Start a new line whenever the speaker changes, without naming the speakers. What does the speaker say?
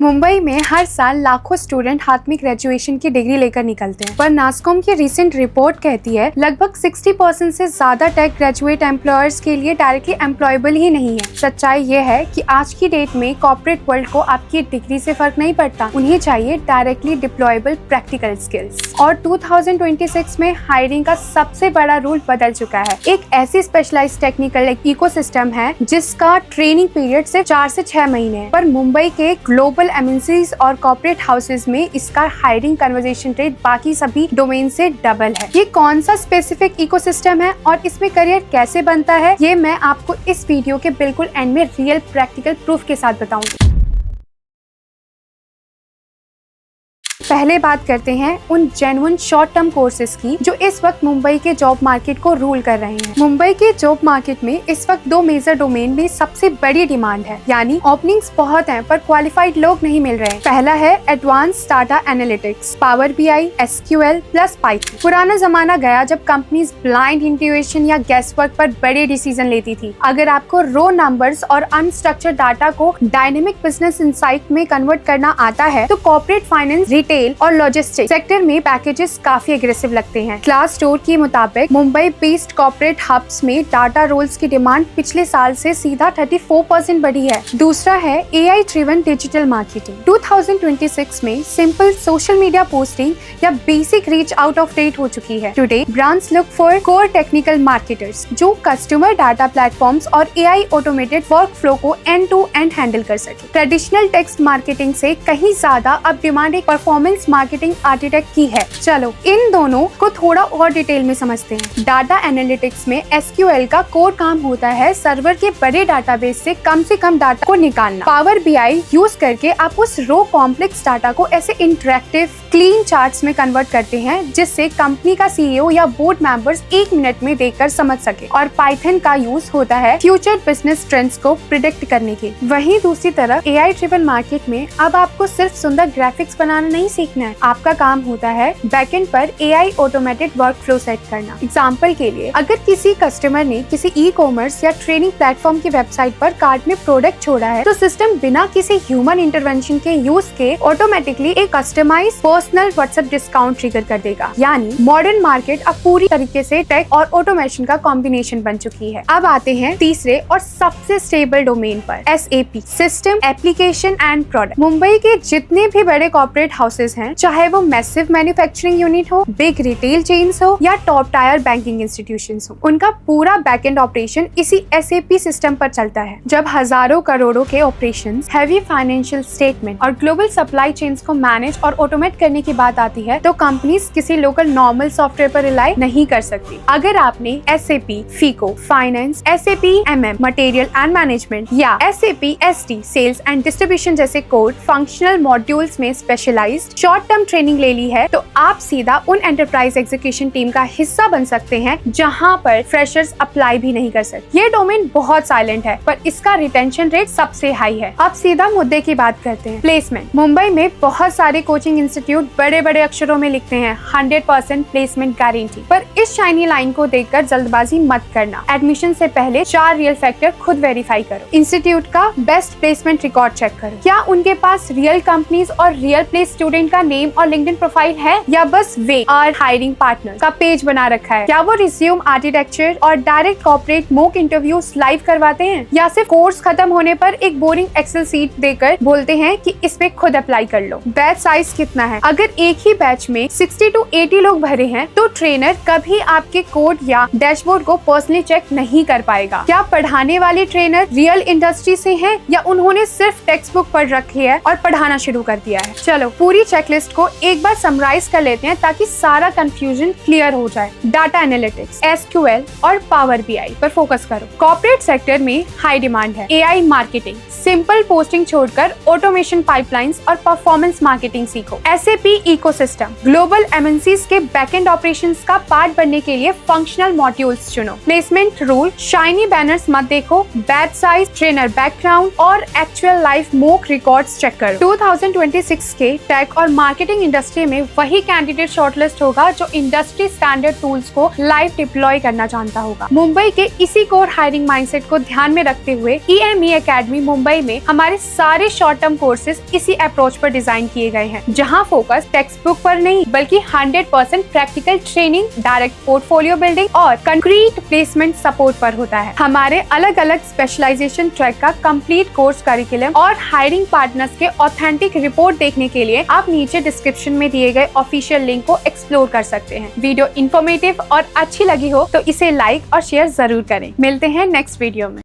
मुंबई में हर साल लाखों स्टूडेंट हाथ में ग्रेजुएशन की डिग्री लेकर निकलते हैं, पर नास्कॉम की रिसेंट रिपोर्ट कहती है लगभग 60% से ज्यादा टेक ग्रेजुएट एम्प्लॉयर्स के लिए डायरेक्टली एम्प्लॉयबल ही नहीं है। सच्चाई ये है कि आज की डेट में कॉर्पोरेट वर्ल्ड को आपकी डिग्री से फर्क नहीं पड़ता, उन्हें चाहिए डायरेक्टली डिप्लॉयबल प्रैक्टिकल स्किल्स। और 2026 में हायरिंग का सबसे बड़ा रूल बदल चुका है। एक ऐसी स्पेशलाइज्ड टेक्निकल इकोसिस्टम है जिसका ट्रेनिंग पीरियड सिर्फ 4 से 6 महीने है, पर मुंबई के ग्लोबल एमएनसीज और कॉर्पोरेट हाउसेज में इसका हायरिंग कन्वर्सेशन रेट बाकी सभी डोमेन से डबल है। ये कौन सा स्पेसिफिक इकोसिस्टम है और इसमें करियर कैसे बनता है, ये मैं आपको इस वीडियो के बिल्कुल एंड में रियल प्रैक्टिकल प्रूफ के साथ बताऊंगी। पहले बात करते हैं उन जेन्युइन शॉर्ट टर्म कोर्सेज की जो इस वक्त मुंबई के जॉब मार्केट को रूल कर रहे हैं। मुंबई के जॉब मार्केट में इस वक्त 2 मेजर डोमेन में सबसे बड़ी डिमांड है, यानी ओपनिंग्स बहुत हैं पर क्वालिफाइड लोग नहीं मिल रहे हैं। पहला है advance data analytics, power BI, SQL plus Python. पुराना जमाना गया जब कंपनीज ब्लाइंड इंट्यूशन या गेस वर्क पर बड़े डिसीजन लेती थी। अगर आपको रो नंबर्स और अनस्ट्रक्चर्ड डाटा को डायनेमिक बिजनेस इंसाइट में कन्वर्ट करना आता है तो कॉर्पोरेट फाइनेंस, रिटेल और लॉजिस्टिक्स सेक्टर में पैकेजेस काफी एग्रेसिव लगते हैं। क्लास स्टोर के मुताबिक मुंबई बेस्ड कॉर्पोरेट हब्स में डाटा रोल्स की डिमांड पिछले साल से सीधा 34% बढ़ी है। दूसरा है एआई ड्रिवन डिजिटल मार्केटिंग। 2026 में सिंपल सोशल मीडिया पोस्टिंग या basic reach out of date हो चुकी है। Today brands look for core technical marketers जो कस्टमर डाटा प्लेटफॉर्म्स और एआई ऑटोमेटेड वर्क फ्लो को एंड टू एंड हैंडल कर सके। ट्रेडिशनल टेक्स्ट मार्केटिंग से कहीं ज्यादा अब डिमांड एक परफॉर्मेंस मार्केटिंग आर्किटेक्ट की है। चलो इन दोनों को थोड़ा और डिटेल में समझते हैं। डाटा एनालिटिक्स में एसक्यूएल का कोर काम होता है सर्वर के बड़े डाटाबेस से कम डाटा को निकालना। पावर बीआई यूज करके आप उस रो कॉम्प्लेक्स डाटा को ऐसे इंटरेक्टिव क्लीन चार्ट्स में कन्वर्ट करते हैं जिससे कंपनी का सीईओ या बोर्ड मेंबर्स 1 मिनट में देखकर समझ सके। और पाइथन का यूज होता है फ्यूचर बिजनेस ट्रेंड्स को प्रिडिक्ट करने के। वहीं दूसरी तरफ एआई ड्रिवन मार्केट में अब आपको सिर्फ सुंदर ग्राफिक्स बनाना नहीं सीखना है, आपका काम होता है बैकएंड पर AI automated work flow set करना। एग्जांपल के लिए अगर किसी कस्टमर ने किसी ई कॉमर्स या ट्रेनिंग प्लेटफॉर्म की वेबसाइट पर कार्ट में प्रोडक्ट छोड़ा है तो सिस्टम बिना किसी ह्यूमन इंटरवेंशन के यूज के ऑटोमेटिकली एक customize personal WhatsApp discount trigger कर देगा। यानी मॉडर्न मार्केट अब पूरी तरीके से टेक और ऑटोमेशन का कॉम्बिनेशन बन चुकी है। अब आते हैं तीसरे और सबसे स्टेबल डोमेन पर, SAP, system application and product. Mumbai के जितने भी बड़े कॉर्पोरेट हाउसेस हैं, चाहे वो मैसिव मैन्युफैक्चरिंग यूनिट हो, बिग रिटेल चेन्स हो या टॉप टायर बैंकिंग इंस्टीट्यूशंस हो, उनका पूरा बैकएंड ऑपरेशन इसी एसएपी सिस्टम पर चलता है। जब हजारों करोड़ों के ऑपरेशंस, हैवी फाइनेंशियल स्टेटमेंट और ग्लोबल सप्लाई चेन्स को मैनेज और ऑटोमेट करने की बात आती है तो कंपनीज किसी लोकल नॉर्मल सॉफ्टवेयर पर रिलाई नहीं कर सकती। अगर आपने SAP, FICO, finance, SAP MM, material and management या SAP ST, sales and distribution जैसे कोड फंक्शनल मॉड्यूल्स में स्पेशलाइज्ड शॉर्ट टर्म ट्रेनिंग ले ली है तो आप सीधा उन एंटरप्राइज एग्जीक्यूशन टीम का हिस्सा बन सकते हैं जहां पर फ्रेशर्स अप्लाई भी नहीं कर सकते। ये डोमेन बहुत साइलेंट है पर इसका रिटेंशन रेट सबसे हाई है। अब सीधा मुद्दे की बात करते हैं, प्लेसमेंट। मुंबई में बहुत सारे कोचिंग इंस्टीट्यूट बड़े बड़े अक्षरों में लिखते हैं 100% प्लेसमेंट गारंटी, पर इस शाइनी लाइन को देखकर जल्दबाजी मत करना। एडमिशन से पहले 4 रियल फैक्टर खुद वेरीफाई करो। इंस्टीट्यूट का बेस्ट प्लेसमेंट रिकॉर्ड चेक करो, क्या उनके पास रियल कंपनीज और रियल प्लेस स्टूडेंट का नेम और लिंक्डइन प्रोफाइल है या बस वे और हायरिंग पार्टनर का पेज बना रखा है। क्या वो रिज्यूम, आर्किटेक्चर और direct corporate mock interviews live करवाते हैं या सिर्फ कोर्स खत्म होने पर एक बोरिंग एक्सेल सीट देकर बोलते हैं कि इसमें खुद अप्लाई कर लो। बैच साइज कितना है? अगर एक ही बैच में 60 to 80 लोग भरे हैं तो ट्रेनर कभी आपके कोड या डैशबोर्ड को पर्सनली चेक नहीं कर पाएगा। क्या पढ़ाने वाले ट्रेनर रियल इंडस्ट्री से हैं या उन्होंने सिर्फ टेक्स्ट बुक पढ़ रखी है और पढ़ाना शुरू कर दिया है? चलो पूरी चेकलिस्ट को एक बार समराइज कर लेते हैं ताकि सारा कंफ्यूजन क्लियर हो जाए। डाटा एनालिटिक्स, एसक्यूएल और पावर बीआई पर फोकस करो। कॉर्पोरेट सेक्टर में हाई डिमांड है। एआई मार्केटिंग, सिंपल पोस्टिंग छोड़कर ऑटोमेशन पाइपलाइंस और परफॉर्मेंस मार्केटिंग सीखो। एसएपी इकोसिस्टम, ग्लोबल एमएनसीज के बैकएंड ऑपरेशंस का पार्ट बनने के लिए फंक्शनल मॉड्यूल्स चुनो। प्लेसमेंट रूल, शाइनी बैनर्स मत देखो, बैच साइज, ट्रेनर बैकग्राउंड और actual life mock records check करो। 2026 के टेक और मार्केटिंग इंडस्ट्री में वही कैंडिडेट शॉर्टलिस्ट होगा जो इंडस्ट्री स्टैंडर्ड टूल्स को लाइव डिप्लॉय करना जानता होगा। मुंबई के इसी कोर हायरिंग माइंडसेट को ध्यान में रखते हुए EME एकेडमी मुंबई में हमारे सारे शॉर्ट टर्म कोर्सेज इसी अप्रोच पर डिजाइन किए गए हैं, जहां फोकस टेक्स्ट बुक पर नहीं बल्कि 100% practical training, direct portfolio building और कंक्रीट प्लेसमेंट सपोर्ट पर होता है। हमारे अलग अलग स्पेशलाइजेशन ट्रैक का कंप्लीट कोर्स करिकुलम और हायरिंग पार्टनर्स के ऑथेंटिक रिपोर्ट देखने के लिए आप नीचे डिस्क्रिप्शन में दिए गए ऑफिशियल लिंक को एक्सप्लोर कर सकते हैं। वीडियो इन्फॉर्मेटिव और अच्छी लगी हो तो इसे लाइक और शेयर जरूर करें। मिलते हैं नेक्स्ट वीडियो में।